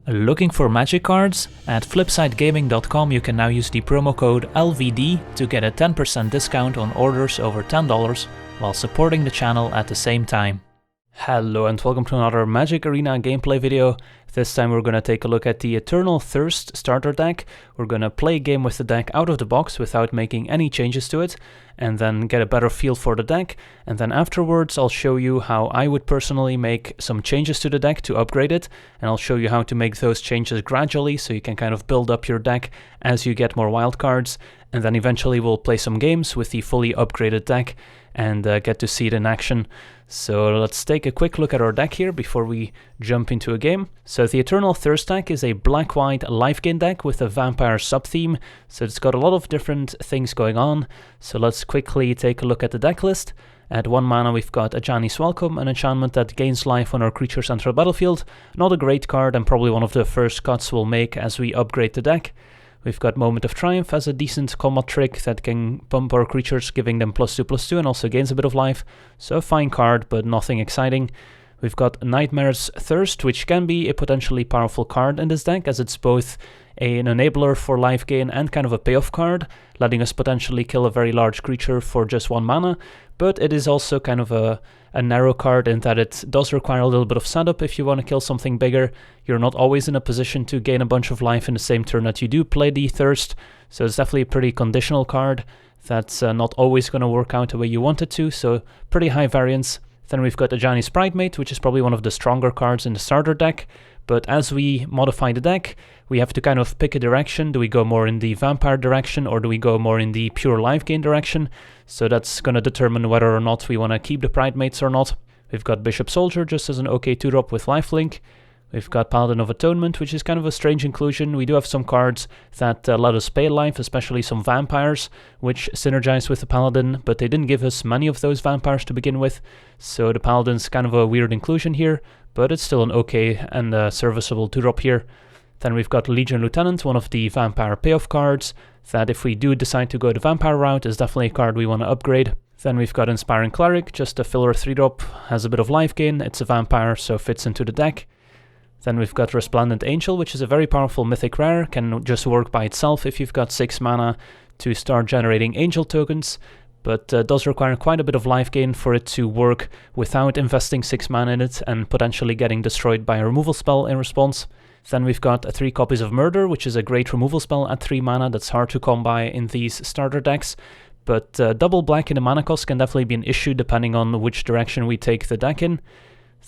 Looking for magic cards? At flipsidegaming.com you can now use the promo code LVD to get a 10% discount on orders over $10 while supporting the channel at the same time. Hello and welcome to another Magic Arena gameplay video. This time we're going to take a look at the Eternal Thirst starter deck. We're going to play a game with the deck out of the box without making any changes to it, and then get a better feel for the deck, and then afterwards I'll show you how I would personally make some changes to the deck to upgrade it, and I'll show you how to make those changes gradually so you can kind of build up your deck as you get more wildcards, and then eventually we'll play some games with the fully upgraded deck and get to see it in action. So let's take a quick look at our deck here before we jump into a game. So the Eternal Thirst deck is a black-white lifegain deck with a vampire sub-theme, so it's got a lot of different things going on. So let's quickly take a look at the deck list. At 1 mana we've got Ajani's Welcome, an enchantment that gains life when our creatures enter the battlefield. Not a great card and probably one of the first cuts we'll make as we upgrade the deck. We've got Moment of Triumph as a decent combat trick that can pump our creatures, giving them +2/+2 and also gains a bit of life. So a fine card, but nothing exciting. We've got Nightmare's Thirst, which can be a potentially powerful card in this deck, as it's both an enabler for life gain and kind of a payoff card, letting us potentially kill a very large creature for just 1 mana, but it is also kind of a narrow card in that it does require a little bit of setup if you want to kill something bigger. You're not always in a position to gain a bunch of life in the same turn that you do play the Thirst, so it's definitely a pretty conditional card that's not always going to work out the way you want it to, so pretty high variance. Then we've got Ajani's Pridemate, which is probably one of the stronger cards in the starter deck, but as we modify the deck, we have to kind of pick a direction. Do we go more in the vampire direction or do we go more in the pure life gain direction? So that's going to determine whether or not we want to keep the Pridemates or not. We've got Bishop Soldier just as an okay 2-drop with lifelink. We've got Paladin of Atonement, which is kind of a strange inclusion. We do have some cards that let us pay life, especially some vampires, which synergize with the Paladin, but they didn't give us many of those vampires to begin with, so the Paladin's kind of a weird inclusion here, but it's still an okay and serviceable 2-drop here. Then we've got Legion Lieutenant, one of the vampire payoff cards, that if we do decide to go the vampire route is definitely a card we want to upgrade. Then we've got Inspiring Cleric, just a filler 3-drop, has a bit of life gain, it's a vampire so fits into the deck. Then we've got Resplendent Angel, which is a very powerful mythic rare, can just work by itself if you've got 6 mana to start generating angel tokens, but does require quite a bit of life gain for it to work without investing 6 mana in it and potentially getting destroyed by a removal spell in response. Then we've got 3 copies of Murder, which is a great removal spell at 3 mana that's hard to come by in these starter decks, but double black in the mana cost can definitely be an issue depending on which direction we take the deck in.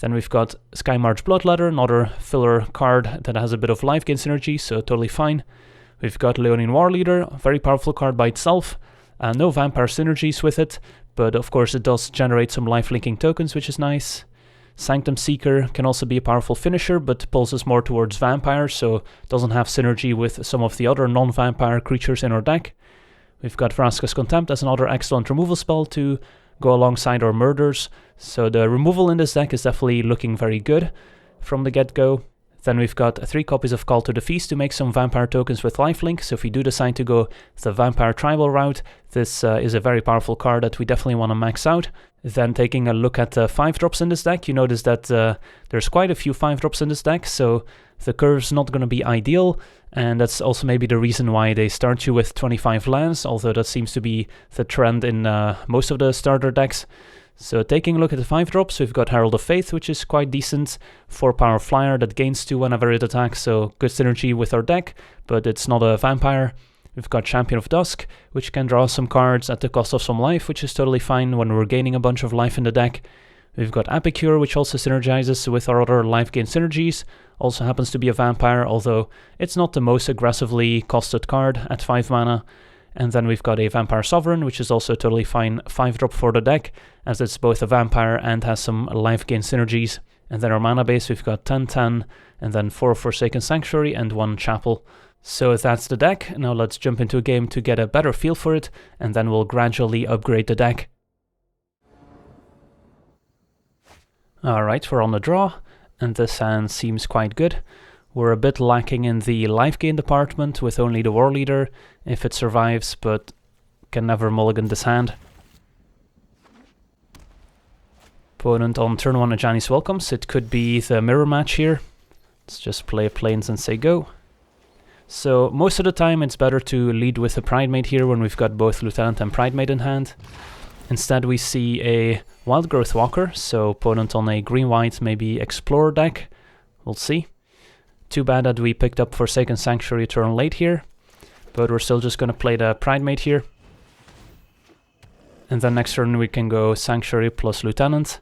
Then we've got Skymarcher Bloodletter, another filler card that has a bit of life gain synergy, so totally fine. We've got Leonine Warleader, a very powerful card by itself, no vampire synergies with it, but of course it does generate some life linking tokens, which is nice. Sanctum Seeker can also be a powerful finisher, but pulls us more towards vampires, so doesn't have synergy with some of the other non-vampire creatures in our deck. We've got Vraska's Contempt as another excellent removal spell to go alongside our murders, so the removal in this deck is definitely looking very good from the get-go. Then we've got 3 copies of Call to the Feast to make some vampire tokens with lifelink, so if we do decide to go the vampire tribal route, this is a very powerful card that we definitely want to max out. Then taking a look at 5-drops in this deck, you notice that there's quite a few 5-drops in this deck, so the curve's not going to be ideal, and that's also maybe the reason why they start you with 25 lands, although that seems to be the trend in most of the starter decks. So taking a look at the 5-drops, we've got Herald of Faith, which is quite decent, 4-power flyer that gains 2 whenever it attacks, so good synergy with our deck, but it's not a vampire. We've got Champion of Dusk, which can draw some cards at the cost of some life, which is totally fine when we're gaining a bunch of life in the deck. We've got Epicure, which also synergizes with our other life gain synergies, also happens to be a vampire, although it's not the most aggressively costed card at 5 mana. And then we've got a Vampire Sovereign, which is also totally fine 5-drop for the deck, as it's both a vampire and has some life gain synergies. And then our mana base, we've got 10/10, and then 4 Forsaken Sanctuary and 1 Chapel. So that's the deck. Now let's jump into a game to get a better feel for it, and then we'll gradually upgrade the deck. Alright, we're on the draw, and this hand seems quite good. We're a bit lacking in the life gain department with only the War Leader, if it survives, but can never mulligan this hand. Opponent on turn 1 Ajani's Welcomes, it could be the mirror match here. Let's just play planes and say go. So most of the time it's better to lead with a Pridemate here when we've got both Lieutenant and Pridemate in hand. Instead we see a Wild Growth Walker, so opponent on a green-white, maybe Explorer deck. We'll see. Too bad that we picked up Forsaken Sanctuary turn late here, but we're still just going to play the Pridemate here. And then next turn we can go Sanctuary plus Lieutenant.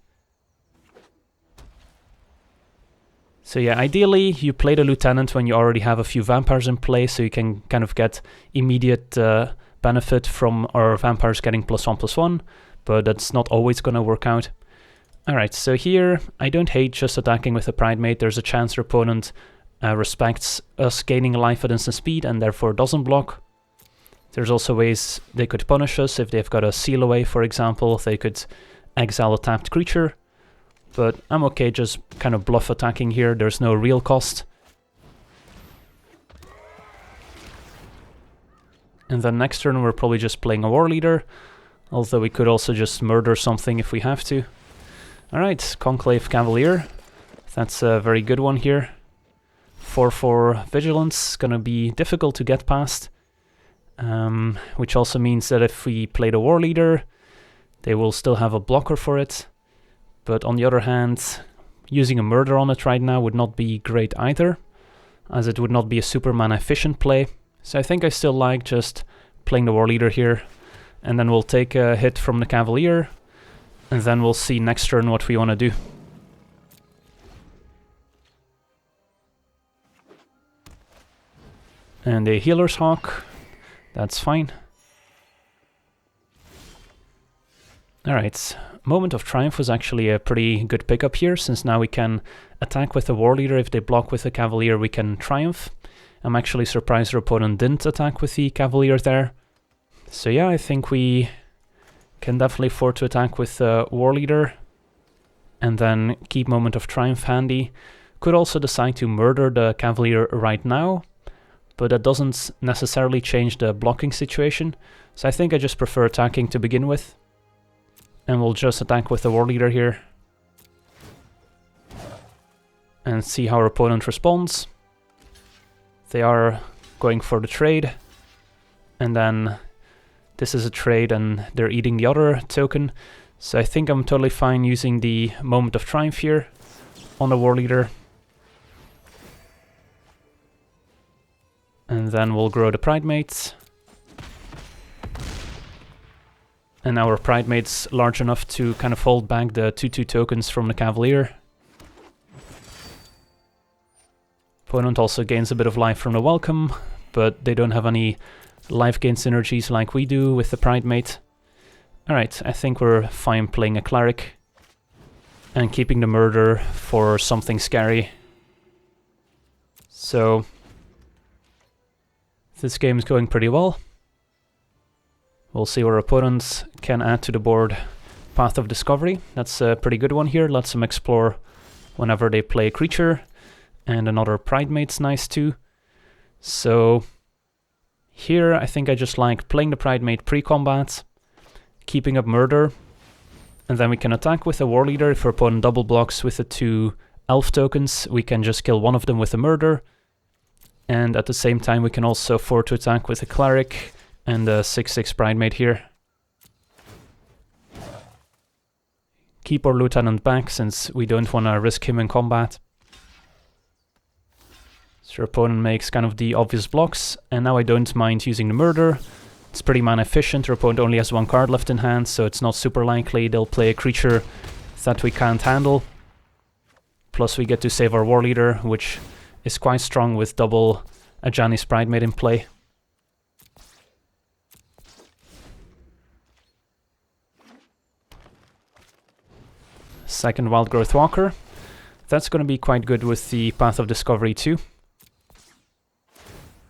So yeah, ideally you play the Lieutenant when you already have a few Vampires in play, so you can kind of get immediate benefit from our Vampires getting +1/+1, but that's not always going to work out. Alright, so here I don't hate just attacking with a Pridemate. There's a chance our opponent respects us gaining life at instant speed and therefore doesn't block. There's also ways they could punish us. If they've got a seal away, for example, they could exile a tapped creature. But I'm okay just kind of bluff attacking here. There's no real cost. And then next turn we're probably just playing a War Leader, although we could also just murder something if we have to. Alright, Conclave Cavalier. That's a very good one here. 4/4 Vigilance, gonna be difficult to get past. Which also means that if we play the War Leader, they will still have a blocker for it. But on the other hand, using a murder on it right now would not be great either, as it would not be a super mana efficient play. So I think I still like just playing the War Leader here, and then we'll take a hit from the Cavalier, and then we'll see next turn what we want to do. And a Healer's Hawk, that's fine. Alright, Moment of Triumph was actually a pretty good pickup here, since now we can attack with the War Leader. If they block with the Cavalier, we can Triumph. I'm actually surprised our opponent didn't attack with the Cavalier there. So yeah, I think we can definitely afford to attack with the War Leader, and then keep Moment of Triumph handy. Could also decide to murder the Cavalier right now, but that doesn't necessarily change the blocking situation. So I think I just prefer attacking to begin with. And we'll just attack with the War Leader here. And see how our opponent responds. They are going for the trade. And then this is a trade and they're eating the other token. So I think I'm totally fine using the Moment of Triumph here on the War Leader. And then we'll grow the Pridemates. And our Pridemate's large enough to kind of hold back the 2/2 tokens from the Cavalier. Opponent also gains a bit of life from the Welcome, but they don't have any life gain synergies like we do with the Pridemate. Alright, I think we're fine playing a Cleric and keeping the Murder for something scary. So this game is going pretty well. We'll see where opponents can add to the board. Path of Discovery, that's a pretty good one here. Lets them explore whenever they play a creature. And another Pridemate's nice too. So here I think I just like playing the Pridemate pre-combat, keeping up Murder, and then we can attack with a War Leader. If our opponent double blocks with the 2 Elf tokens, we can just kill one of them with a Murder. And at the same time we can also afford to attack with a Cleric and a 6/6 Pridemate here. Keep our Lieutenant back since we don't want to risk him in combat. So your opponent makes kind of the obvious blocks, and now I don't mind using the Murder. It's pretty mana efficient. Our opponent only has 1 card left in hand, so it's not super likely they'll play a creature that we can't handle. Plus we get to save our War Leader, which is quite strong with double Ajani's Pridemate in play. Second Wild Growth Walker. That's going to be quite good with the Path of Discovery too,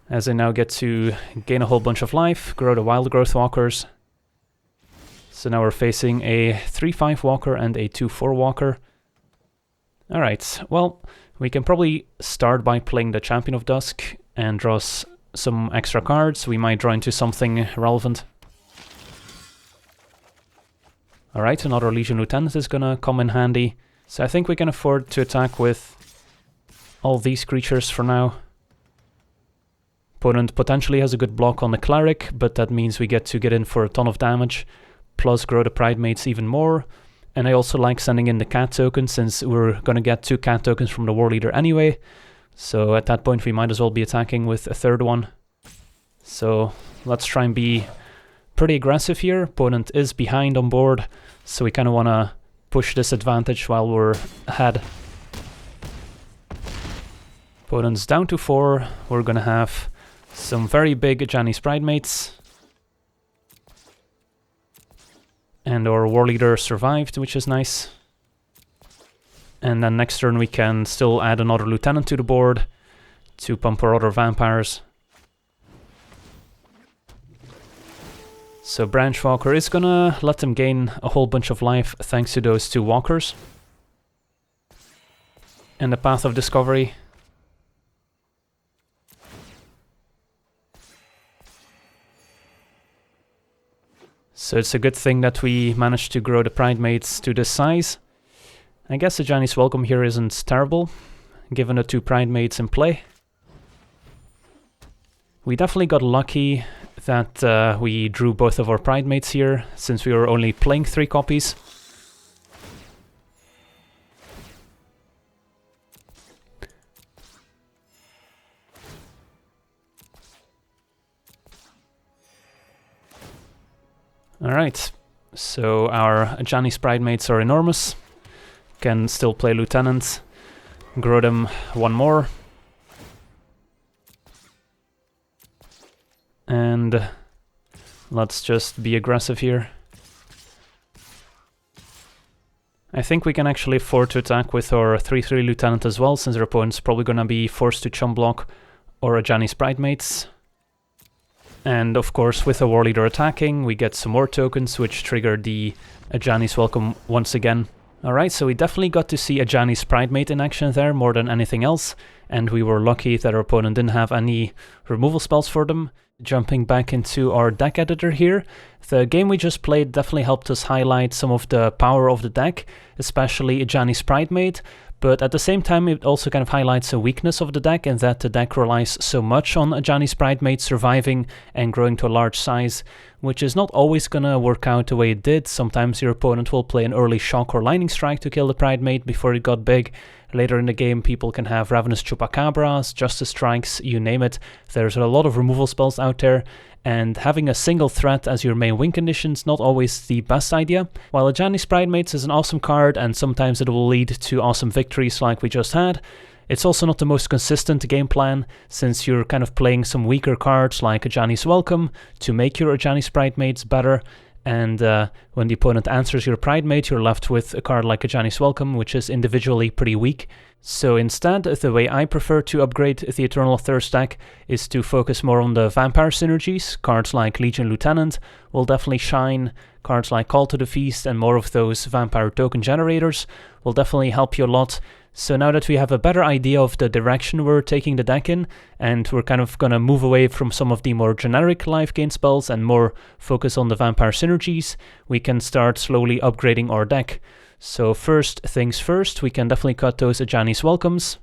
as I now get to gain a whole bunch of life, grow the Wild Growth Walkers. So now we're facing a 3/5 Walker and a 2/4 Walker. Alright, well, we can probably start by playing the Champion of Dusk and draw some extra cards. We might draw into something relevant. Alright, another Legion Lieutenant is gonna come in handy. So I think we can afford to attack with all these creatures for now. Opponent potentially has a good block on the Cleric, but that means we get to get in for a ton of damage, plus grow the Pridemates even more. And I also like sending in the Cat token, since we're gonna get 2 Cat tokens from the War Leader anyway. So at that point we might as well be attacking with a third one. So let's try and be pretty aggressive here. Opponent is behind on board, so we kind of want to push this advantage while we're ahead. Opponent's down to 4. We're gonna have some very big Ajani's Pridemates. And our War Leader survived, which is nice. And then next turn we can still add another Lieutenant to the board to pump our other Vampires. So Branch Walker is gonna let them gain a whole bunch of life thanks to those 2 Walkers. And the Path of Discovery. So it's a good thing that we managed to grow the Pridemates to this size. I guess Ajani's Welcome here isn't terrible, given the 2 Pridemates in play. We definitely got lucky that we drew both of our Pridemates here, since we were only playing 3 copies. Alright, so our Ajani's Pridemates are enormous. Can still play Lieutenants, grow them 1 more. And let's just be aggressive here. I think we can actually afford to attack with our 3/3 Lieutenant as well, since our opponent's probably gonna be forced to chump block or Ajani's Pridemates. And of course, with a War Leader attacking, we get some more tokens, which trigger the Ajani's Welcome once again. Alright, so we definitely got to see Ajani's Pridemate in action there more than anything else, and we were lucky that our opponent didn't have any removal spells for them. Jumping back into our deck editor here, the game we just played definitely helped us highlight some of the power of the deck, especially Ajani's Pridemate, but at the same time it also kind of highlights a weakness of the deck, in that the deck relies so much on Ajani's Pridemate surviving and growing to a large size, which is not always gonna work out the way it did. Sometimes your opponent will play an early Shock or Lightning Strike to kill the Pridemate before it got big. Later in the game people can have Ravenous Chupacabras, Justice Strikes, you name it. There's a lot of removal spells out there, and having a single threat as your main win condition's not always the best idea. While Ajani's Pridemates is an awesome card, and sometimes it will lead to awesome victories like we just had, it's also not the most consistent game plan, since you're kind of playing some weaker cards like Ajani's Welcome to make your Ajani's Pridemates better, and when the opponent answers your Pridemate, you're left with a card like Ajani's Welcome, which is individually pretty weak. So instead, the way I prefer to upgrade the Eternal Thirst deck is to focus more on the Vampire synergies. Cards like Legion Lieutenant will definitely shine. Cards like Call to the Feast and more of those Vampire token generators will definitely help you a lot. So now that we have a better idea of the direction we're taking the deck in, and we're kind of gonna move away from some of the more generic life gain spells and more focus on the Vampire synergies, we can start slowly upgrading our deck. So first things first, we can definitely cut those Ajani's Welcomes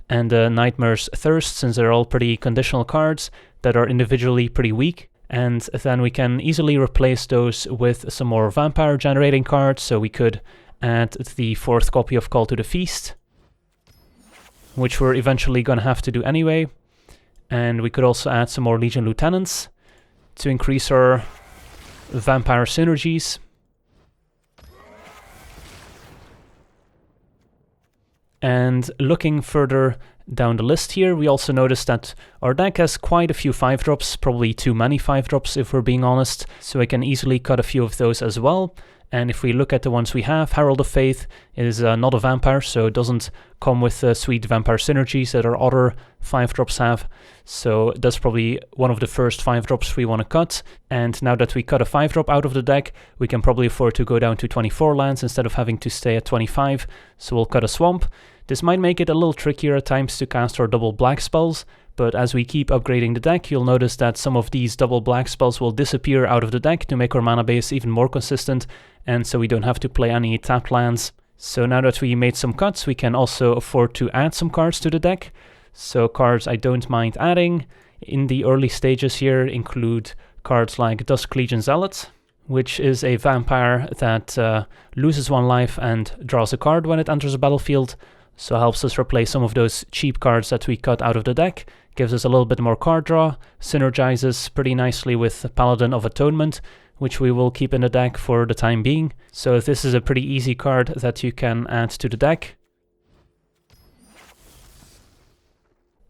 and Nightmare's Thirst, since they're all pretty conditional cards that are individually pretty weak. And then we can easily replace those with some more Vampire generating cards, so we could add the 4th copy of Call to the Feast, which we're eventually gonna have to do anyway. And we could also add some more Legion Lieutenants to increase our Vampire synergies. And looking further down the list here, we also noticed that our deck has quite a few 5-drops, probably too many 5-drops if we're being honest, so I can easily cut a few of those as well. And if we look at the ones we have, Herald of Faith is not a vampire, so it doesn't come with sweet vampire synergies that our other 5-drops have. So that's probably one of the first 5-drops we want to cut. And now that we cut a 5-drop out of the deck, we can probably afford to go down to 24 lands instead of having to stay at 25. So we'll cut a Swamp. This might make it a little trickier at times to cast our double black spells, but as we keep upgrading the deck, you'll notice that some of these double black spells will disappear out of the deck to make our mana base even more consistent, and so we don't have to play any tapped lands. So now that we made some cuts, we can also afford to add some cards to the deck. So cards I don't mind adding in the early stages here include cards like Dusk Legion Zealot, which is a vampire that loses 1 life and draws a card when it enters a battlefield. So helps us replace some of those cheap cards that we cut out of the deck, gives us a little bit more card draw, synergizes pretty nicely with Paladin of Atonement, which we will keep in the deck for the time being. So this is a pretty easy card that you can add to the deck.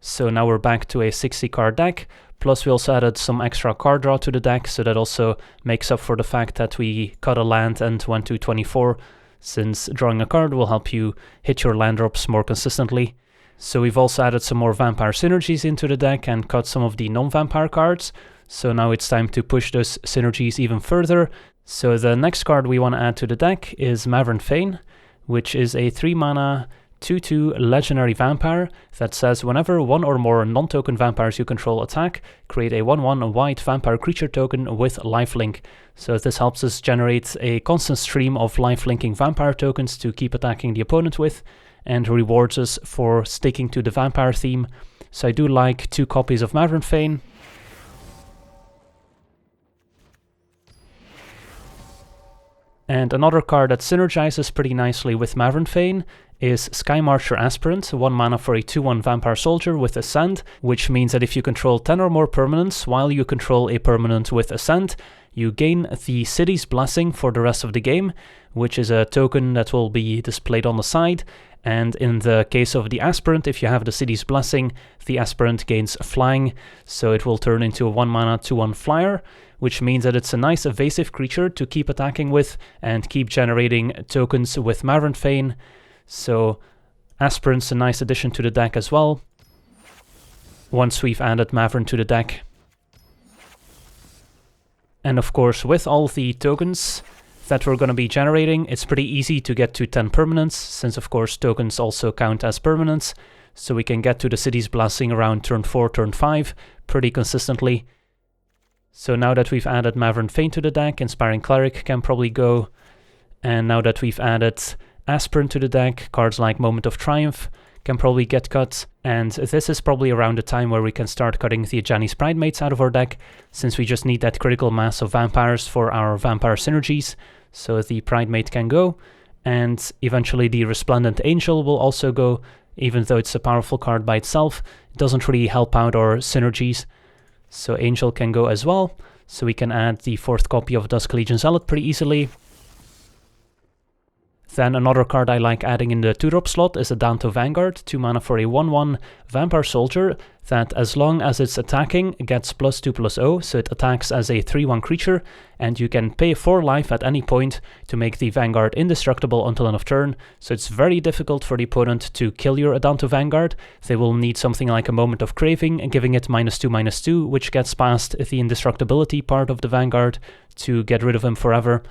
So now we're back to a 60 card deck, plus we also added some extra card draw to the deck, so that also makes up for the fact that we cut a land and went to 24, since drawing a card will help you hit your land drops more consistently. So we've also added some more vampire synergies into the deck and cut some of the non-vampire cards, so now it's time to push those synergies even further. So the next card we want to add to the deck is Mavren Fein, which is a 3 mana 2/2 legendary vampire that says whenever 1 or more non-token vampires you control attack, create a 1/1 white vampire creature token with lifelink. So this helps us generate a constant stream of lifelinking vampire tokens to keep attacking the opponent with, and rewards us for sticking to the vampire theme. So I do like 2 copies of Mavren Fein. And another card that synergizes pretty nicely with Mavren Fein is Skymarcher Aspirant, 1 mana for a 2/1 vampire soldier with Ascend, which means that if you control 10 or more permanents while you control a permanent with Ascend, you gain the City's Blessing for the rest of the game, which is a token that will be displayed on the side. And in the case of the Aspirant, if you have the City's Blessing, the Aspirant gains Flying, so it will turn into a 1 mana 2/1 flyer, which means that it's a nice evasive creature to keep attacking with and keep generating tokens with Mavren Fein. So Aspirant's a nice addition to the deck as well, once we've added Mavren to the deck. And of course, with all the tokens that we're going to be generating, it's pretty easy to get to 10 permanents, since of course tokens also count as permanents, so we can get to the City's Blessing around turn 4, turn 5 pretty consistently. So now that we've added Mavren Fein to the deck, Inspiring Cleric can probably go, and now that we've added Aspirant to the deck, cards like Moment of Triumph can probably get cut, and this is probably around the time where we can start cutting the Ajani's Pridemates out of our deck, since we just need that critical mass of vampires for our vampire synergies. So the Pridemate can go, and eventually the Resplendent Angel will also go, even though it's a powerful card by itself. It doesn't really help out our synergies, so Angel can go as well. So we can add the 4th copy of Dusk Legion Zealot pretty easily. Then another card I like adding in the 2-drop slot is Adanto Vanguard, 2 mana for a 1/1 vampire soldier that, as long as it's attacking, gets +2/+0, so it attacks as a 3/1 creature, and you can pay 4 life at any point to make the Vanguard indestructible until end of turn, so it's very difficult for the opponent to kill your Adanto Vanguard. They will need something like a Moment of Craving, and giving it -2/-2, which gets past the indestructibility part of the Vanguard to get rid of him forever.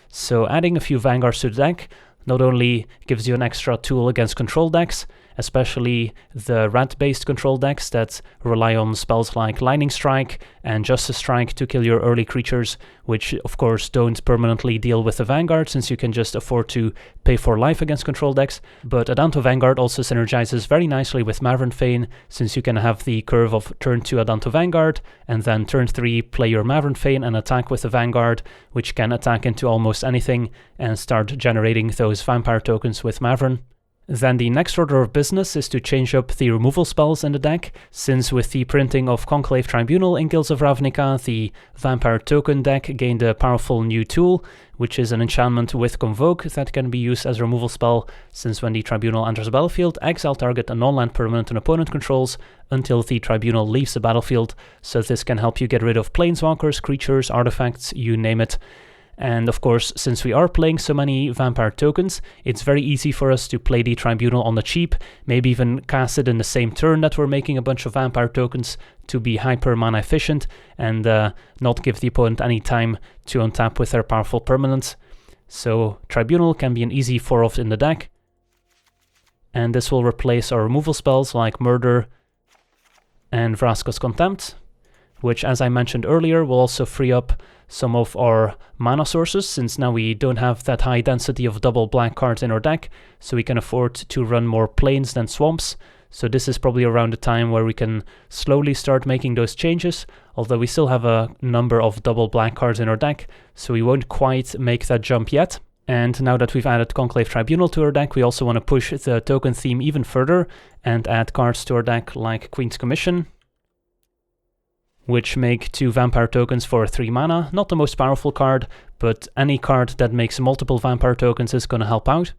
So adding a few Vanguards to the deck not only gives you an extra tool against control decks, especially the rat-based control decks that rely on spells like Lightning Strike and Justice Strike to kill your early creatures, which of course don't permanently deal with the Vanguard since you can just afford to pay for life against control decks. But Adanto Vanguard also synergizes very nicely with Mavren Fein, since you can have the curve of turn 2 Adanto Vanguard and then turn 3 play your Mavren Fein and attack with the Vanguard, which can attack into almost anything and start generating those vampire tokens with Mavren. Then the next order of business is to change up the removal spells in the deck, since with the printing of Conclave Tribunal in Guilds of Ravnica, the Vampire Token deck gained a powerful new tool, which is an enchantment with Convoke that can be used as a removal spell, since when the Tribunal enters the battlefield, exile target a non-land permanent an opponent controls until the Tribunal leaves the battlefield, so this can help you get rid of planeswalkers, creatures, artifacts, you name it. And of course, since we are playing so many vampire tokens, it's very easy for us to play the Tribunal on the cheap, maybe even cast it in the same turn that we're making a bunch of vampire tokens to be hyper mana efficient and not give the opponent any time to untap with their powerful permanents. So Tribunal can be an easy 4-off in the deck, and this will replace our removal spells like Murder and Vraska's Contempt, which, as I mentioned earlier, will also free up some of our mana sources, since now we don't have that high density of double black cards in our deck, so we can afford to run more plains than swamps. So this is probably around the time where we can slowly start making those changes, although we still have a number of double black cards in our deck, so we won't quite make that jump yet. And now that we've added Conclave Tribunal to our deck, we also want to push the token theme even further and add cards to our deck like Queen's Commission, which make 2 vampire tokens for 3 mana. Not the most powerful card, but any card that makes multiple vampire tokens is going to help out.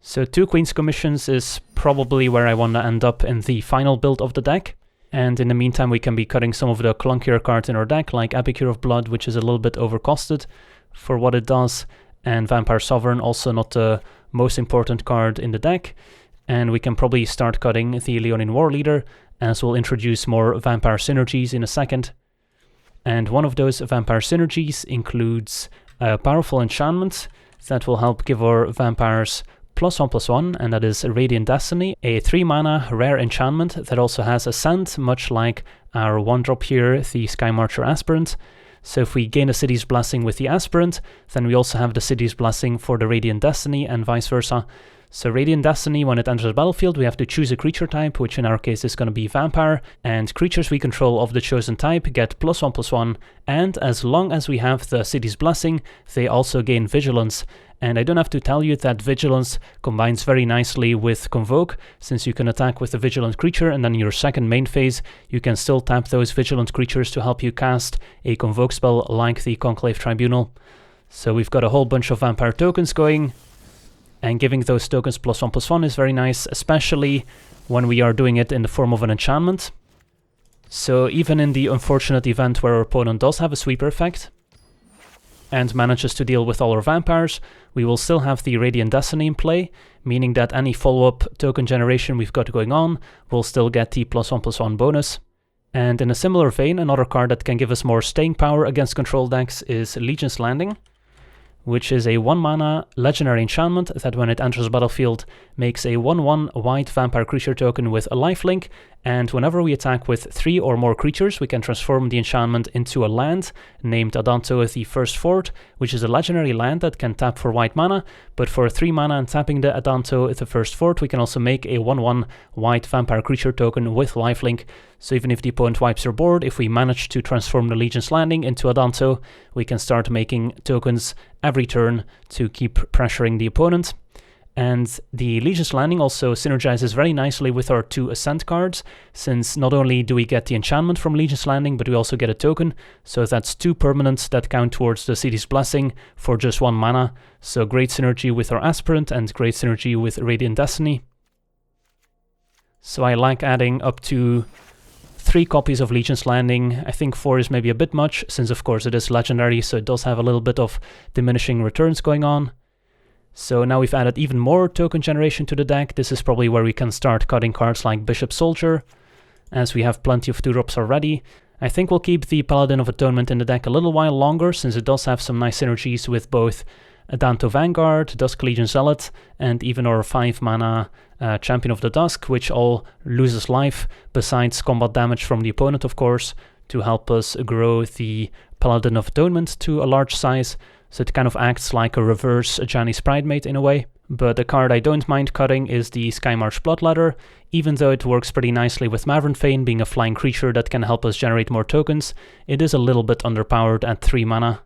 So 2 Queen's Commissions is probably where I want to end up in the final build of the deck. And in the meantime, we can be cutting some of the clunkier cards in our deck, like Epicure of Blood, which is a little bit overcosted for what it does, and Vampire Sovereign, also not the most important card in the deck. And we can probably start cutting the Leonin War Leader, as we'll introduce more vampire synergies in a second. And one of those vampire synergies includes a powerful enchantment that will help give our vampires +1/+1, and that is Radiant Destiny, a 3 mana rare enchantment that also has Ascent, much like our 1-drop here, the Skymarcher Aspirant. So if we gain a City's Blessing with the Aspirant, then we also have the City's Blessing for the Radiant Destiny and vice versa. So Radiant Destiny, when it enters the battlefield, we have to choose a creature type, which in our case is going to be Vampire, and creatures we control of the chosen type get +1/+1, and as long as we have the City's Blessing, they also gain Vigilance. And I don't have to tell you that Vigilance combines very nicely with Convoke, since you can attack with a Vigilant creature, and then in your second main phase, you can still tap those Vigilant creatures to help you cast a Convoke spell like the Conclave Tribunal. So we've got a whole bunch of Vampire tokens going, and giving those tokens +1/+1 is very nice, especially when we are doing it in the form of an enchantment. So even in the unfortunate event where our opponent does have a sweeper effect and manages to deal with all our vampires, we will still have the Radiant Destiny in play, meaning that any follow-up token generation we've got going on will still get the +1/+1 bonus. And in a similar vein, another card that can give us more staying power against control decks is Legion's Landing, which is a 1 mana legendary enchantment that when it enters the battlefield makes a 1/1 white vampire creature token with a lifelink, and whenever we attack with 3 or more creatures, we can transform the enchantment into a land named Adanto the First Fort, which is a legendary land that can tap for white mana, but for 3 mana and tapping the Adanto the First Fort, we can also make a 1/1 white vampire creature token with lifelink. So even if the opponent wipes their board, if we manage to transform the Legion's Landing into Adanto, we can start making tokens every turn to keep pressuring the opponent. And the Legion's Landing also synergizes very nicely with our 2 Ascent cards, since not only do we get the enchantment from Legion's Landing, but we also get a token, so that's 2 permanents that count towards the City's Blessing for just 1 mana, so great synergy with our Aspirant and great synergy with Radiant Destiny. So I like adding up to 3 copies of Legion's Landing. I think 4 is maybe a bit much, since of course it is legendary, so it does have a little bit of diminishing returns going on. So now we've added even more token generation to the deck. This is probably where we can start cutting cards like Bishop Soldier, as we have plenty of 2-drops already. I think we'll keep the Paladin of Atonement in the deck a little while longer, since it does have some nice synergies with both Adanto Vanguard, Dusk Legion Zealot, and even our 5 mana Champion of the Dusk, which all loses life, besides combat damage from the opponent of course, to help us grow the Paladin of Atonement to a large size. So it kind of acts like a reverse Janice Pridemate in a way. But the card I don't mind cutting is the Skymarch Bloodladder, even though it works pretty nicely with Mavren Fein being a flying creature that can help us generate more tokens. It is a little bit underpowered at 3 mana.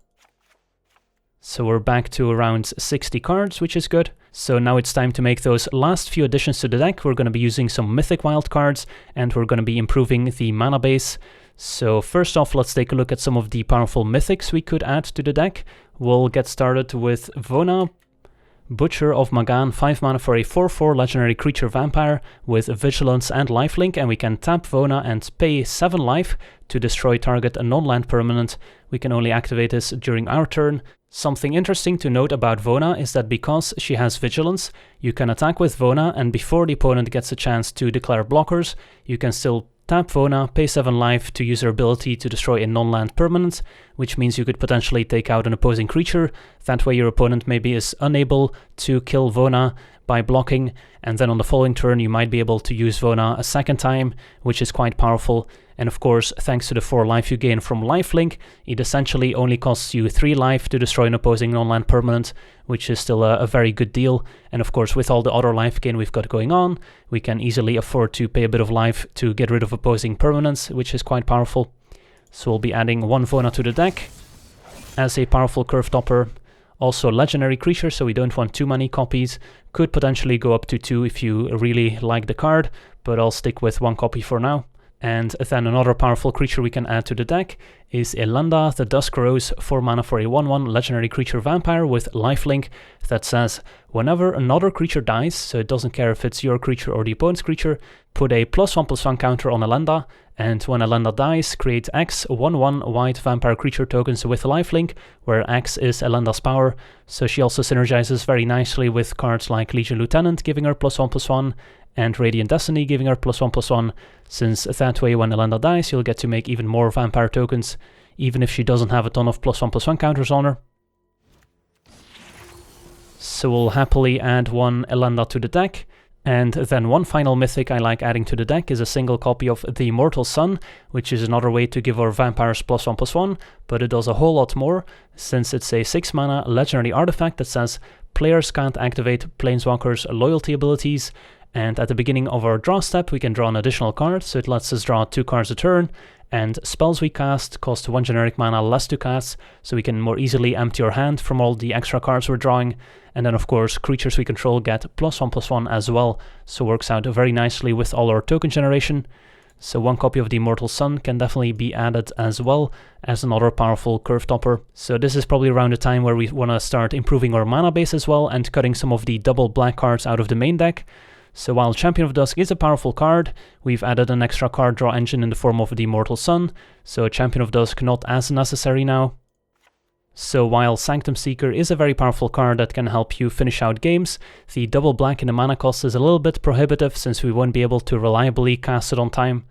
So we're back to around 60 cards, which is good. So now it's time to make those last few additions to the deck. We're going to be using some Mythic Wild cards, and we're going to be improving the mana base. So first off, let's take a look at some of the powerful mythics we could add to the deck. We'll get started with Vona, Butcher of Magan, 5 mana for a 4/4 legendary creature vampire with Vigilance and lifelink, and we can tap Vona and pay 7 life to destroy target a non-land permanent. We can only activate this during our turn. Something interesting to note about Vona is that because she has Vigilance, you can attack with Vona, and before the opponent gets a chance to declare blockers, you can still tap Vona, pay 7 life to use her ability to destroy a non-land permanent, which means you could potentially take out an opposing creature. That way your opponent maybe is unable to kill Vona by blocking, and then on the following turn you might be able to use Vona a second time, which is quite powerful. And of course, thanks to the 4 life you gain from lifelink, it essentially only costs you 3 life to destroy an opposing non-land permanent, which is still a very good deal. And of course, with all the other life gain we've got going on, we can easily afford to pay a bit of life to get rid of opposing permanents, which is quite powerful. So we'll be adding 1 Vona to the deck as a powerful curve topper. Also legendary creature, so we don't want too many copies. Could potentially go up to 2 if you really like the card, but I'll stick with 1 copy for now. And then another powerful creature we can add to the deck is Elenda, the Dusk Rose, 4 mana for a 1/1 legendary creature vampire with lifelink that says whenever another creature dies, so it doesn't care if it's your creature or the opponent's creature, put a +1/+1 counter on Elenda, and when Elenda dies, create X 1/1 white vampire creature tokens with lifelink, where X is Elenda's power. So she also synergizes very nicely with cards like Legion Lieutenant, giving her +1/+1, and Radiant Destiny, giving her +1/+1, since that way when Elenda dies, you'll get to make even more vampire tokens, even if she doesn't have a ton of +1/+1 counters on her. So we'll happily add 1 Elenda to the deck. And then one final mythic I like adding to the deck is a single copy of the Immortal Sun, which is another way to give our vampires +1/+1, but it does a whole lot more, since it's a 6 mana legendary artifact that says players can't activate Planeswalker's loyalty abilities, and at the beginning of our draw step we can draw an additional card, so it lets us draw 2 cards a turn, and spells we cast cost 1 generic mana less to cast, so we can more easily empty our hand from all the extra cards we're drawing. And then of course creatures we control get +1/+1 as well, so works out very nicely with all our token generation. So 1 copy of the Immortal Sun can definitely be added as well as another powerful curve topper. So this is probably around the time where we want to start improving our mana base as well and cutting some of the double black cards out of the main deck. So while Champion of Dusk is a powerful card, we've added an extra card draw engine in the form of the Immortal Sun, so Champion of Dusk not as necessary now. So while Sanctum Seeker is a very powerful card that can help you finish out games, the double black in the mana cost is a little bit prohibitive since we won't be able to reliably cast it on time.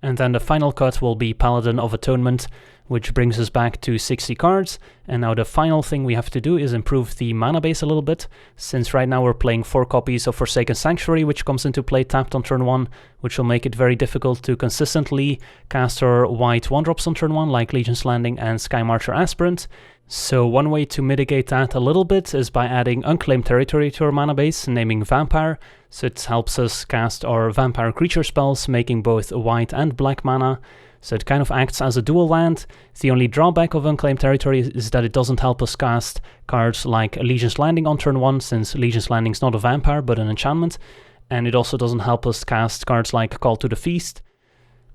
And then the final cut will be Paladin of Atonement, which brings us back to 60 cards. And now the final thing we have to do is improve the mana base a little bit, since right now we're playing 4 copies of Forsaken Sanctuary, which comes into play tapped on turn 1, which will make it very difficult to consistently cast our white 1-drops on turn 1, like Legion's Landing and Skymarcher Aspirant. So one way to mitigate that a little bit is by adding Unclaimed Territory to our mana base, naming Vampire, so it helps us cast our vampire creature spells, making both white and black mana. So it kind of acts as a dual land. The only drawback of Unclaimed Territory is that it doesn't help us cast cards like Legion's Landing on turn 1, since Legion's Landing is not a vampire but an enchantment, and it also doesn't help us cast cards like Call to the Feast.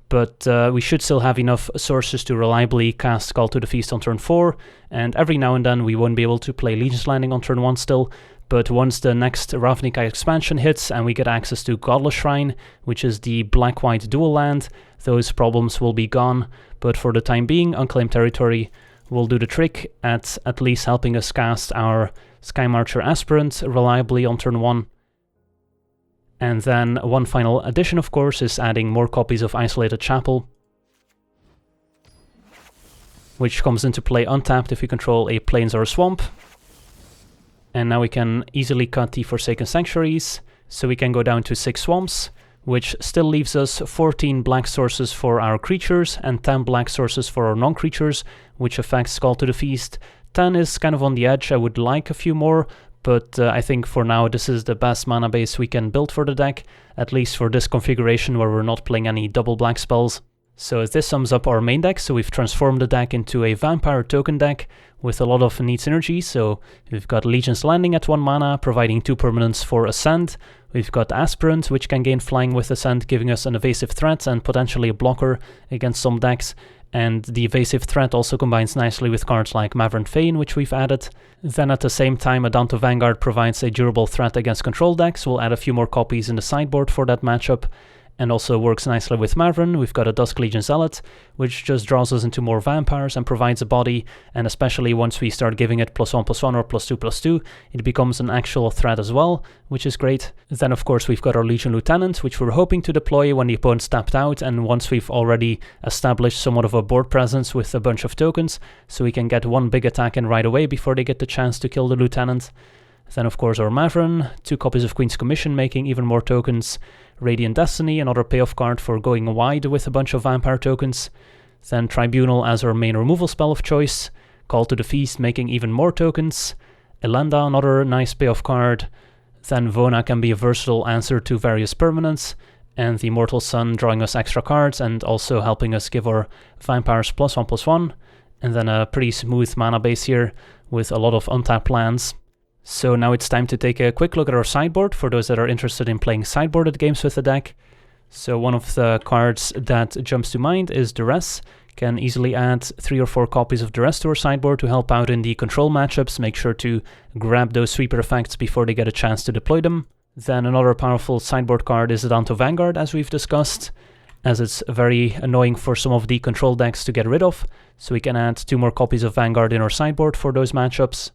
But we should still have enough sources to reliably cast Call to the Feast on turn 4, and every now and then we won't be able to play Legion's Landing on turn 1 still, but once the next Ravnica expansion hits and we get access to Godless Shrine, which is the black-white dual land, those problems will be gone. But for the time being, Unclaimed Territory will do the trick at least helping us cast our Skymarcher Aspirant reliably on turn 1. And then one final addition, of course, is adding more copies of Isolated Chapel, which comes into play untapped if we control a Plains or a Swamp. And now we can easily cut the Forsaken Sanctuaries, so we can go down to 6 swamps, which still leaves us 14 black sources for our creatures and 10 black sources for our non-creatures, which affects Call to the Feast. 10 is kind of on the edge, I would like a few more, but I think for now this is the best mana base we can build for the deck, at least for this configuration where we're not playing any double black spells. So this sums up our main deck. So we've transformed the deck into a vampire token deck with a lot of neat synergy. So we've got Legion's Landing at 1 mana, providing 2 permanents for Ascend. We've got Aspirant, which can gain flying with Ascend, giving us an evasive threat and potentially a blocker against some decks. And the evasive threat also combines nicely with cards like Mavren Fein, which we've added. Then at the same time, Adanto Vanguard provides a durable threat against control decks. We'll add a few more copies in the sideboard for that matchup. and also works nicely with Mavren. We've got a Dusk Legion Zealot, which just draws us into more vampires and provides a body, and especially once we start giving it +1/+1 or +2/+2, it becomes an actual threat as well, which is great. Then of course we've got our Legion Lieutenant, which we're hoping to deploy when the opponent's tapped out, and once we've already established somewhat of a board presence with a bunch of tokens, so we can get one big attack in right away before they get the chance to kill the Lieutenant. Then of course our Mavren, 2 copies of Queen's Commission, making even more tokens. Radiant Destiny, another payoff card for going wide with a bunch of vampire tokens. Then Tribunal as our main removal spell of choice. Call to the Feast, making even more tokens. Elenda, another nice payoff card. Then Vona can be a versatile answer to various permanents. And the Immortal Sun drawing us extra cards and also helping us give our vampires +1/+1. And then a pretty smooth mana base here with a lot of untapped lands. So now it's time to take a quick look at our sideboard for those that are interested in playing sideboarded games with the deck. So one of the cards that jumps to mind is Duress. Can easily add 3 or 4 copies of Duress to our sideboard to help out in the control matchups. Make sure to grab those sweeper effects before they get a chance to deploy them. Then another powerful sideboard card is Adanto Vanguard, as we've discussed, as it's very annoying for some of the control decks to get rid of. So we can add 2 more copies of Vanguard in our sideboard for those matchups.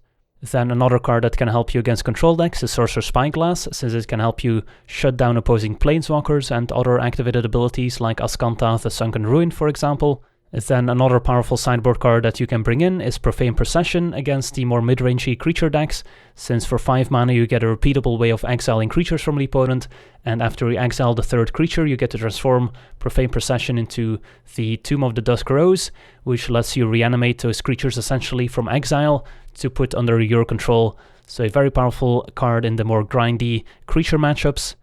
Then another card that can help you against control decks is Sorcerer's Spyglass, since it can help you shut down opposing planeswalkers and other activated abilities like Azcanta, the Sunken Ruin, for example. Then another powerful sideboard card that you can bring in is Profane Procession against the more mid-rangey creature decks, since for 5 mana you get a repeatable way of exiling creatures from the opponent, and after you exile the 3rd creature you get to transform Profane Procession into the Tomb of the Dusk Rose, which lets you reanimate those creatures essentially from exile to put under your control. So a very powerful card in the more grindy creature matchups.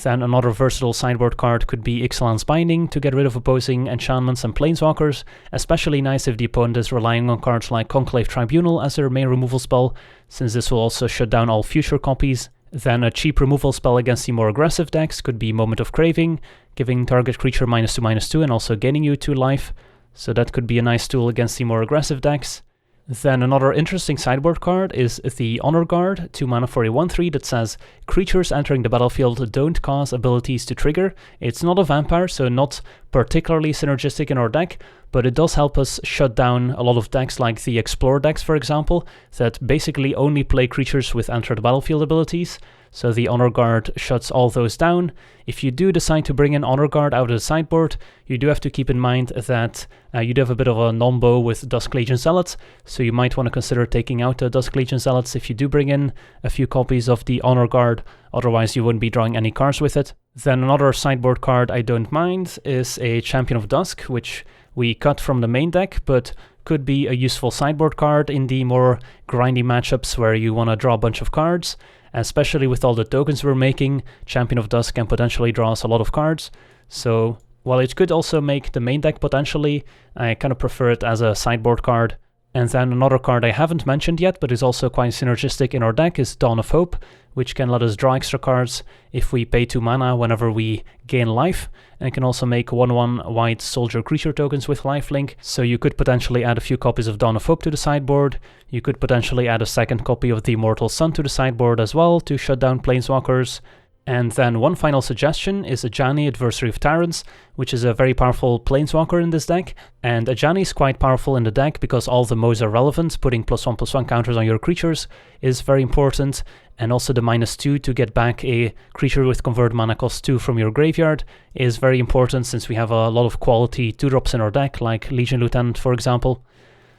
Then another versatile sideboard card could be Ixalan's Binding to get rid of opposing enchantments and planeswalkers, especially nice if the opponent is relying on cards like Conclave Tribunal as their main removal spell, since this will also shut down all future copies. Then a cheap removal spell against the more aggressive decks could be Moment of Craving, giving target creature -2/-2 and also gaining you 2 life, so that could be a nice tool against the more aggressive decks. Then another interesting sideboard card is the Honor Guard, 2 mana for a 1/3 that says creatures entering the battlefield don't cause abilities to trigger. It's not a vampire, so not particularly synergistic in our deck, but it does help us shut down a lot of decks like the Explore decks, for example, that basically only play creatures with enter the battlefield abilities. So the Honor Guard shuts all those down. If you do decide to bring in Honor Guard out of the sideboard, you do have to keep in mind that you do have a bit of a non-bow with Dusk Legion Zealots, so you might want to consider taking out the Dusk Legion Zealots if you do bring in a few copies of the Honor Guard, otherwise you wouldn't be drawing any cards with it. Then another sideboard card I don't mind is a Champion of Dusk, which we cut from the main deck, but could be a useful sideboard card in the more grindy matchups where you want to draw a bunch of cards. Especially with all the tokens we're making, Champion of Dusk can potentially draw us a lot of cards. So while it could also make the main deck potentially, I kind of prefer it as a sideboard card. And then another card I haven't mentioned yet, but is also quite synergistic in our deck, is Dawn of Hope, which can let us draw extra cards if we pay 2 mana whenever we gain life, and can also make 1/1 white soldier creature tokens with lifelink. So you could potentially add a few copies of Dawn of Hope to the sideboard. You could potentially add a 2nd copy of the Immortal Sun to the sideboard as well to shut down planeswalkers. And then one final suggestion is Ajani, Adversary of Tyrants, which is a very powerful planeswalker in this deck. And Ajani is quite powerful in the deck because all the modes are relevant. Putting +1/+1 counters on your creatures is very important. And also the -2 to get back a creature with convert mana cost 2 from your graveyard is very important, since we have a lot of quality 2-drops in our deck, like Legion Lieutenant, for example.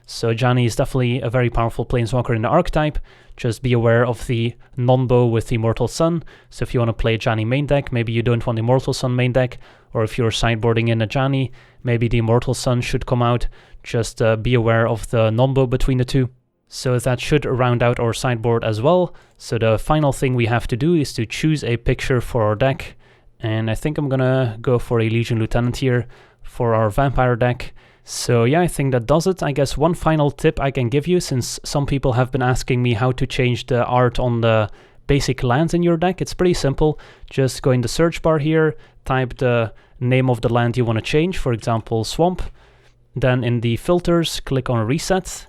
So Ajani is definitely a very powerful planeswalker in the archetype. Just be aware of the non-bow with the Immortal Sun. So if you want to play Ajani main deck, maybe you don't want the Immortal Sun main deck, or if you're sideboarding in Ajani, maybe the Immortal Sun should come out. Just be aware of the non-bow between the two. So that should round out our sideboard as well. So the final thing we have to do is to choose a picture for our deck. And I think I'm gonna go for a Legion Lieutenant here for our vampire deck. So yeah, I think that does it. I guess one final tip I can give you, since some people have been asking me how to change the art on the basic lands in your deck. It's pretty simple. Just go in the search bar here, type the name of the land you want to change, for example, Swamp. Then in the filters, click on Reset.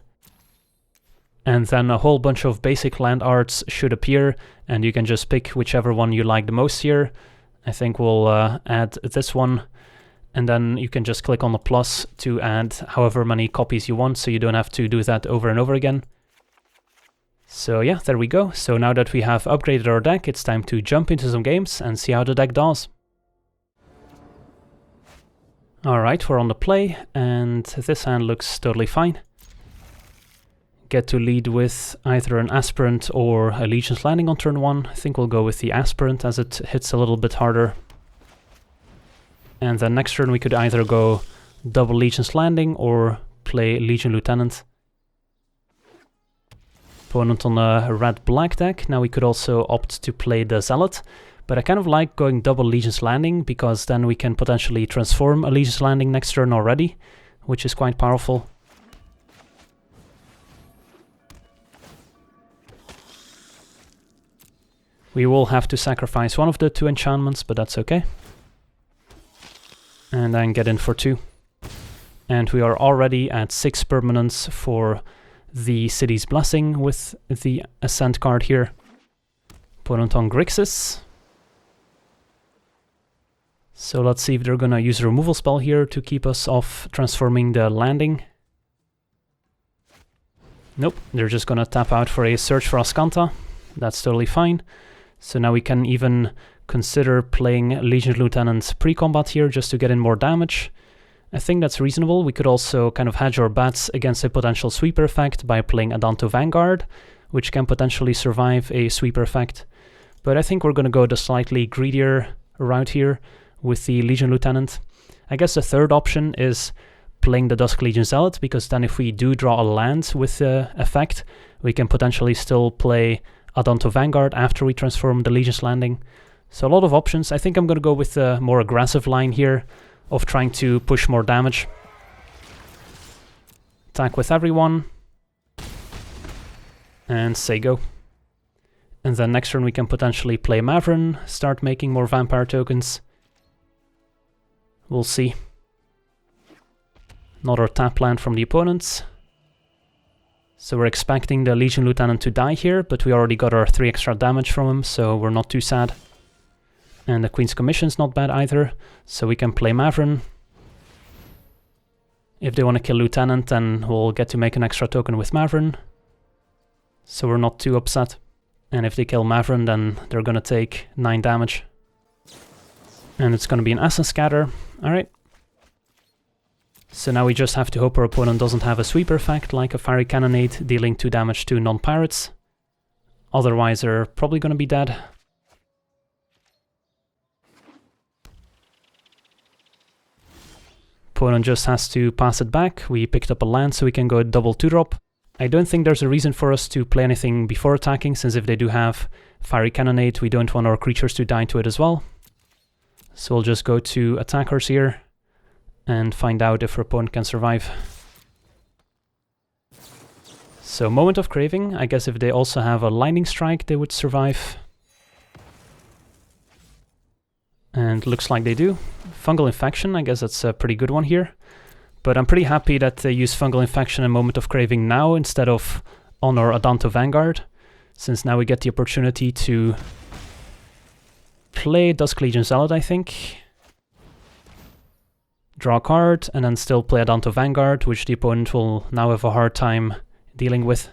And then a whole bunch of basic land arts should appear, and you can just pick whichever one you like the most here. I think we'll add this one, and then you can just click on the plus to add however many copies you want, so you don't have to do that over and over again. So yeah, there we go. So now that we have upgraded our deck, it's time to jump into some games and see how the deck does. Alright, we're on the play, and this hand looks totally fine. Get to lead with either an Aspirant or a Legion's Landing on turn 1. I think we'll go with the Aspirant as it hits a little bit harder. And then next turn we could either go double Legion's Landing or play Legion Lieutenant. Opponent on a red-black deck. Now we could also opt to play the Zealot, but I kind of like going double Legion's Landing because then we can potentially transform a Legion's Landing next turn already, which is quite powerful. We will have to sacrifice one of the 2 enchantments, but that's okay. And then get in for 2. And we are already at 6 permanents for the City's Blessing with the Ascent card here. Opponent on Grixis. So let's see if they're gonna use a removal spell here to keep us off transforming the landing. Nope, they're just gonna tap out for a Search for Azcanta. That's totally fine. So now we can even consider playing Legion Lieutenant pre-combat here just to get in more damage. I think that's reasonable. We could also kind of hedge our bets against a potential sweeper effect by playing Adanto Vanguard, which can potentially survive a sweeper effect. But I think we're going to go the slightly greedier route here with the Legion Lieutenant. I guess the third option is playing the Dusk Legion Zealot, because then if we do draw a land with the effect, we can potentially still play Adanto Vanguard after we transform the Legion's Landing. So a lot of options. I think I'm going to go with the more aggressive line here of trying to push more damage. Attack with everyone. And say go. And then next turn we can potentially play Mavren, start making more vampire tokens. We'll see. Another tap land from the opponents. So we're expecting the Legion Lieutenant to die here, but we already got our 3 extra damage from him, so we're not too sad. And the Queen's Commission's not bad either, so we can play Mavren. If they want to kill Lieutenant, then we'll get to make an extra token with Mavren. So we're not too upset. And if they kill Mavren, then they're gonna take 9 damage. And it's gonna be an Essence Scatter. Alright. So now we just have to hope our opponent doesn't have a sweeper effect, like a Fiery Cannonade, dealing 2 damage to non-pirates. Otherwise they're probably gonna be dead. Opponent just has to pass it back. We picked up a land so we can go double 2-drop. I don't think there's a reason for us to play anything before attacking, since if they do have Fiery Cannonade, we don't want our creatures to die to it as well. So we'll just go to attackers here and find out if our opponent can survive. So Moment of Craving, I guess if they also have a Lightning Strike they would survive. And looks like they do. Fungal Infection, I guess that's a pretty good one here. But I'm pretty happy that they use Fungal Infection and Moment of Craving now instead of on our Adanto Vanguard, since now we get the opportunity to play Dusk Legion Zealot, I think. Draw a card, and then still play Adanto Vanguard, which the opponent will now have a hard time dealing with.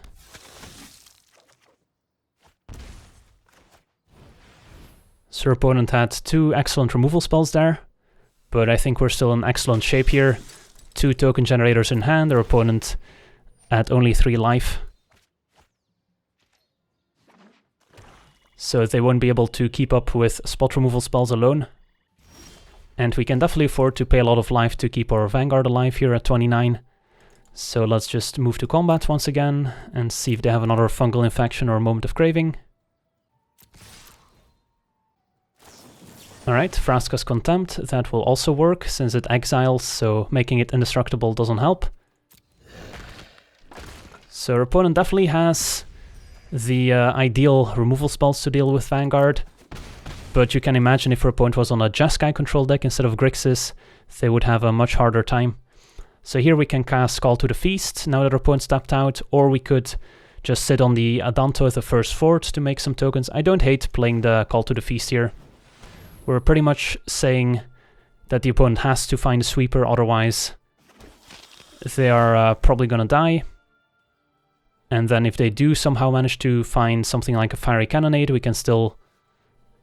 So our opponent had 2 excellent removal spells there, but I think we're still in excellent shape here. 2 token generators in hand, our opponent at only 3 life. So they won't be able to keep up with spot removal spells alone. And we can definitely afford to pay a lot of life to keep our Vanguard alive here at 29. So let's just move to combat once again and see if they have another Fungal Infection or a Moment of Craving. Alright, Vraska's Contempt, that will also work since it exiles, so making it indestructible doesn't help. So our opponent definitely has the ideal removal spells to deal with Vanguard, but you can imagine if our opponent was on a Jeskai control deck instead of Grixis, they would have a much harder time. So here we can cast Call to the Feast now that our opponent stepped out, or we could just sit on the Adanto at the first fort to make some tokens. I don't hate playing the Call to the Feast here. We're pretty much saying that the opponent has to find a sweeper, otherwise they are probably gonna die. And then if they do somehow manage to find something like a fiery cannonade, we can still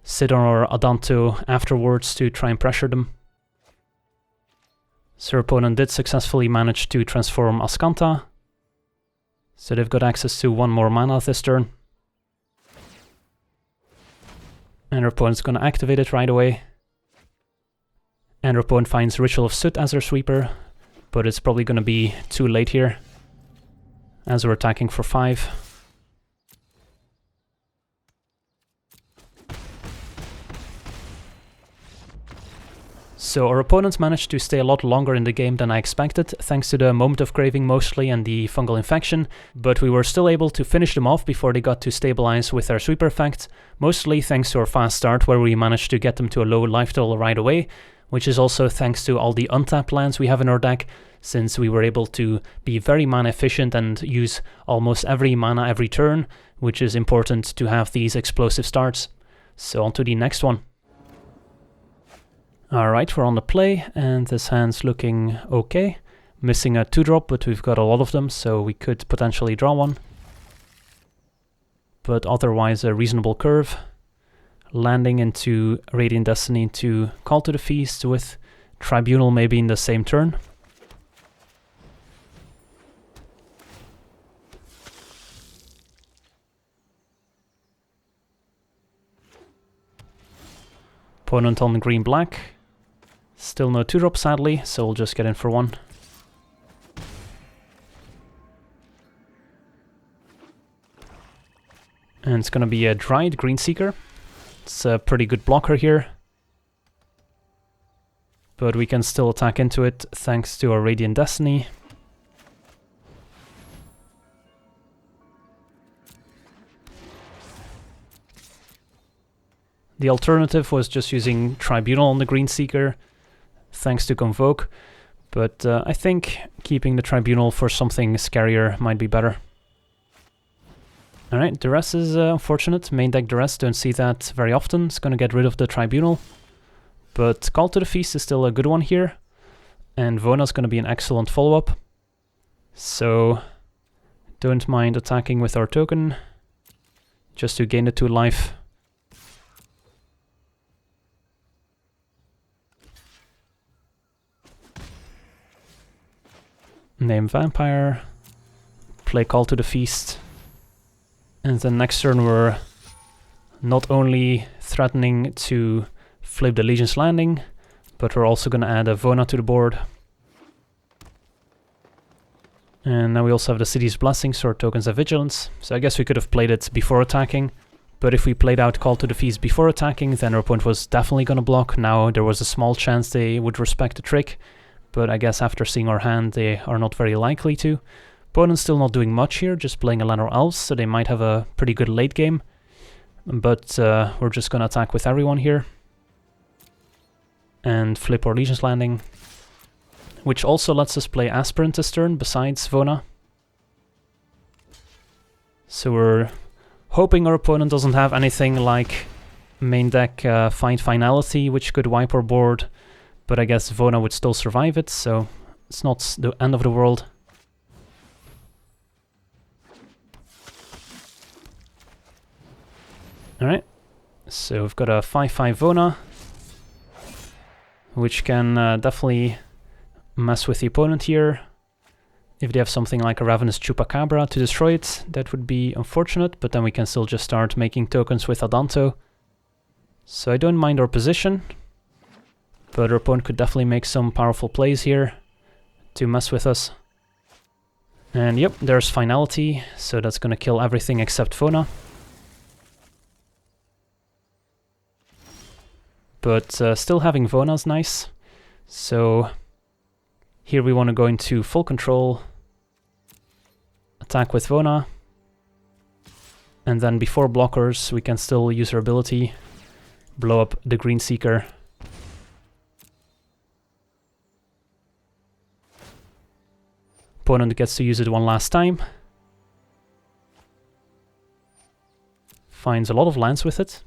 sit on our Adanto afterwards to try and pressure them. So our opponent did successfully manage to transform Azcanta. So they've got access to 1 more mana this turn. And our opponent's gonna activate it right away. And our opponent finds Ritual of Soot as their sweeper, but it's probably gonna be too late here, as we're attacking for 5. So our opponents managed to stay a lot longer in the game than I expected, thanks to the Moment of Craving mostly and the Fungal Infection, but we were still able to finish them off before they got to stabilize with their sweeper effect, mostly thanks to our fast start where we managed to get them to a low life total right away, which is also thanks to all the untapped lands we have in our deck, since we were able to be very mana efficient and use almost every mana every turn, which is important to have these explosive starts. So on to the next one. Alright, we're on the play, and this hand's looking okay. Missing a 2-drop, but we've got a lot of them, so we could potentially draw one. But otherwise a reasonable curve. Landing into Radiant Destiny to Call to the Feast with Tribunal maybe in the same turn. Opponent on green-black. Still no 2-drop sadly, so we'll just get in for 1. And it's gonna be a Dried Greenseeker. It's a pretty good blocker here. But we can still attack into it thanks to our Radiant Destiny. The alternative was just using Tribunal on the Greenseeker, thanks to Convoke, but I think keeping the Tribunal for something scarier might be better. Alright, Duress is unfortunate. Main deck Duress, don't see that very often. It's gonna get rid of the Tribunal. But Call to the Feast is still a good one here. And Vona's gonna be an excellent follow-up. So don't mind attacking with our token, just to gain the 2 life. Name Vampire, play Call to the Feast, and then next turn we're not only threatening to flip the Legion's Landing, but we're also going to add a Vona to the board. And now we also have the City's Blessing, so our tokens have Vigilance, so I guess we could have played it before attacking, but if we played out Call to the Feast before attacking, then our opponent was definitely going to block. Now there was a small chance they would respect the trick, but I guess after seeing our hand, they are not very likely to. Opponent's still not doing much here, just playing Elenda or Elves, so they might have a pretty good late game. But we're just gonna attack with everyone here. And flip our Legion's Landing. Which also lets us play Aspirant this turn, besides Vona. So we're hoping our opponent doesn't have anything like main deck Find Finality, which could wipe our board. But I guess Vona would still survive it, so it's not the end of the world. Alright, so we've got a 5/5 Vona, which can definitely mess with the opponent here. If they have something like a Ravenous Chupacabra to destroy it, that would be unfortunate, but then we can still just start making tokens with Adanto. So I don't mind our position. But our opponent could definitely make some powerful plays here to mess with us. And yep, there's Finality, so that's gonna kill everything except Vona. But still having Vona is nice. So here we want to go into full control, attack with Vona, and then before blockers we can still use our ability, blow up the Greenseeker. Opponent gets to use it one last time. Finds a lot of lands with it.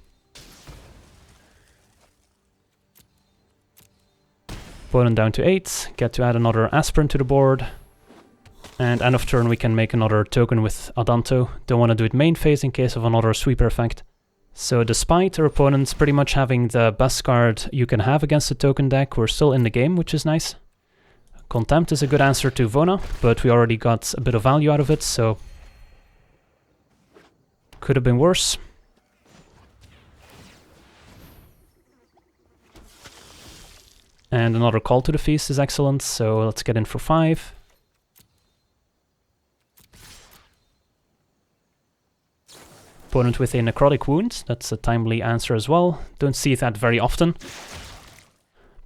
Opponent down to 8, get to add another Aspirant to the board. And end of turn we can make another token with Adanto. Don't want to do it main phase in case of another sweeper effect. So despite our opponents pretty much having the best card you can have against the token deck, we're still in the game, which is nice. Contempt is a good answer to Vona, but we already got a bit of value out of it, so could have been worse. And another Call to the Feast is excellent, so let's get in for 5. Opponent with a Necrotic Wound, that's a timely answer as well. Don't see that very often.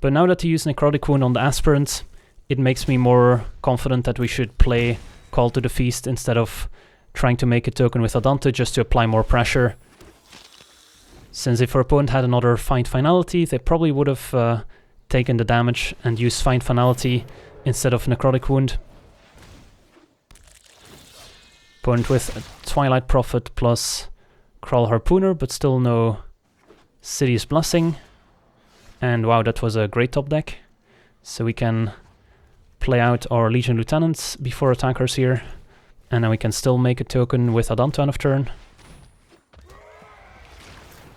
But now that you use Necrotic Wound on the Aspirant, it makes me more confident that we should play Call to the Feast instead of trying to make a token with Adanto just to apply more pressure. Since if our opponent had another Find Finality, they probably would have taken the damage and used Find Finality instead of Necrotic Wound. Opponent with a Twilight Prophet plus Crawl Harpooner, but still no Sidious Blessing. And wow, that was a great top deck. So we can play out our Legion Lieutenants before attackers here. And then we can still make a token with Adanto end of turn.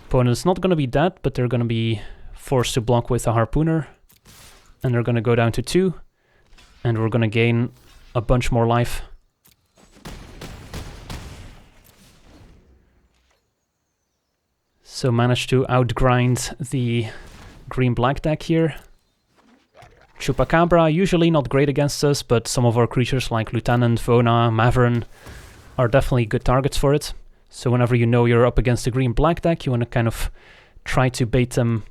Opponent's not going to be dead, but they're going to be forced to block with a Harpooner. And they're going to go down to 2. And we're going to gain a bunch more life. So managed to outgrind the green-black deck here. Chupacabra, usually not great against us, but some of our creatures like Lieutenant, Vona, Mavren are definitely good targets for it. So whenever you know you're up against a green-black deck, you want to kind of try to bait them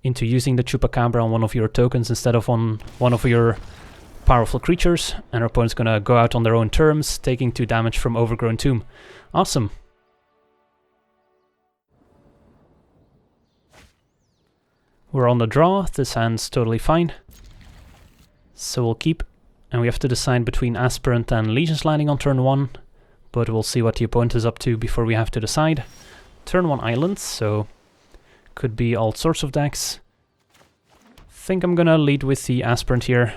into using the Chupacabra on one of your tokens instead of on one of your powerful creatures. And our opponent's going to go out on their own terms, taking 2 damage from Overgrown Tomb. Awesome. We're on the draw, this hand's totally fine. So we'll keep, and we have to decide between Aspirant and Legion's Landing on turn 1, but we'll see what the opponent is up to before we have to decide. Turn 1 Islands, so could be all sorts of decks. Think I'm gonna lead with the Aspirant here.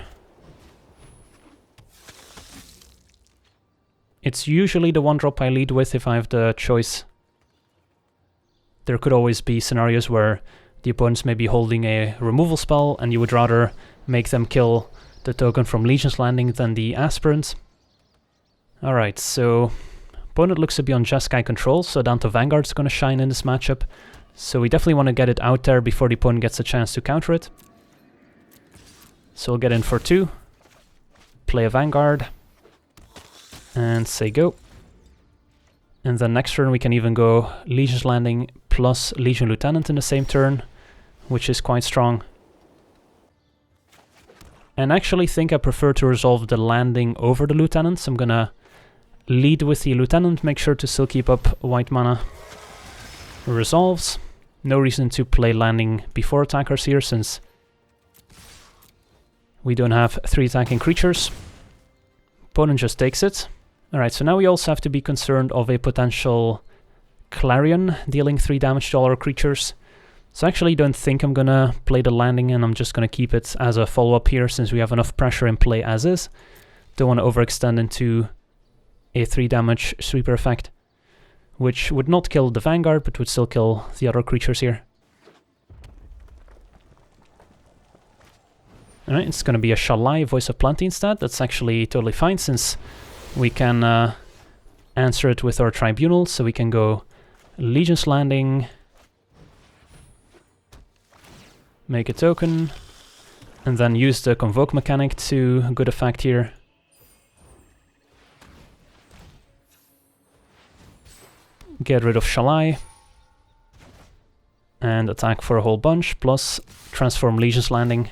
It's usually the 1-drop I lead with if I have the choice. There could always be scenarios where the opponents may be holding a removal spell and you would rather make them kill the token from Legion's Landing than the Aspirant. Alright, so opponent looks to be on Jeskai control, so Adanto Vanguard's gonna shine in this matchup. So we definitely want to get it out there before the opponent gets a chance to counter it. So we'll get in for 2, play a Vanguard, and say go. And then next turn we can even go Legion's Landing plus Legion Lieutenant in the same turn, which is quite strong. And I actually think I prefer to resolve the landing over the Lieutenant, so I'm gonna lead with the Lieutenant, make sure to still keep up white mana. Resolves. No reason to play landing before attackers here, since we don't have 3 attacking creatures. Opponent just takes it. Alright, so now we also have to be concerned of a potential Clarion dealing 3 damage to all our creatures. So I actually don't think I'm gonna play the landing, and I'm just gonna keep it as a follow-up here since we have enough pressure in play as is. Don't want to overextend into a 3 damage sweeper effect, which would not kill the Vanguard but would still kill the other creatures here. Alright, it's gonna be a Shalai Voice of Plenty instead. That's actually totally fine since we can answer it with our Tribunal, so we can go Legion's Landing, make a token, and then use the Convoke mechanic to good effect here. Get rid of Shalai, and attack for a whole bunch, plus transform Legion's Landing.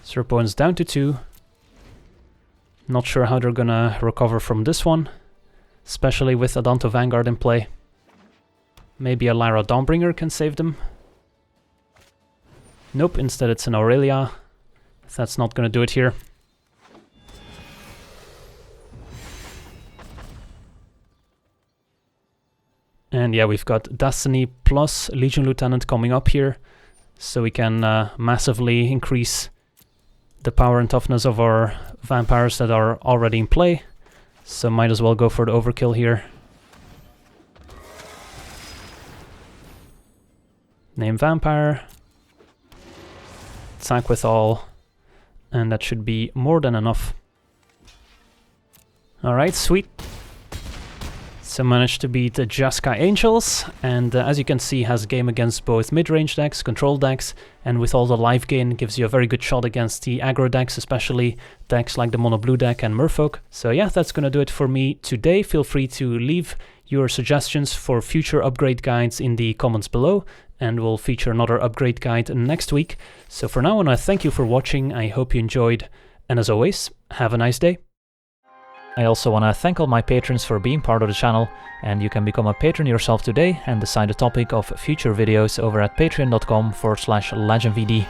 So our opponent's down to 2. Not sure how they're gonna recover from this one, especially with Adanto Vanguard in play. Maybe a Lyra Dawnbringer can save them. Nope, instead it's an Aurelia. That's not gonna do it here. And yeah, we've got Destiny plus Legion Lieutenant coming up here. so we can massively increase the power and toughness of our vampires that are already in play. So might as well go for the overkill here. Name vampire. Attack with all. And that should be more than enough. Alright, sweet. So managed to beat the Jeskai Angels, and as you can see has game against both mid-range decks, control decks, and with all the life gain gives you a very good shot against the aggro decks, especially decks like the mono blue deck and Merfolk. So yeah, that's gonna do it for me today. Feel free to leave your suggestions for future upgrade guides in the comments below, and we'll feature another upgrade guide next week. So for now, I want to thank you for watching, I hope you enjoyed, and as always, have a nice day. I also want to thank all my patrons for being part of the channel, and you can become a patron yourself today and decide the topic of future videos over at patreon.com/LegenVD.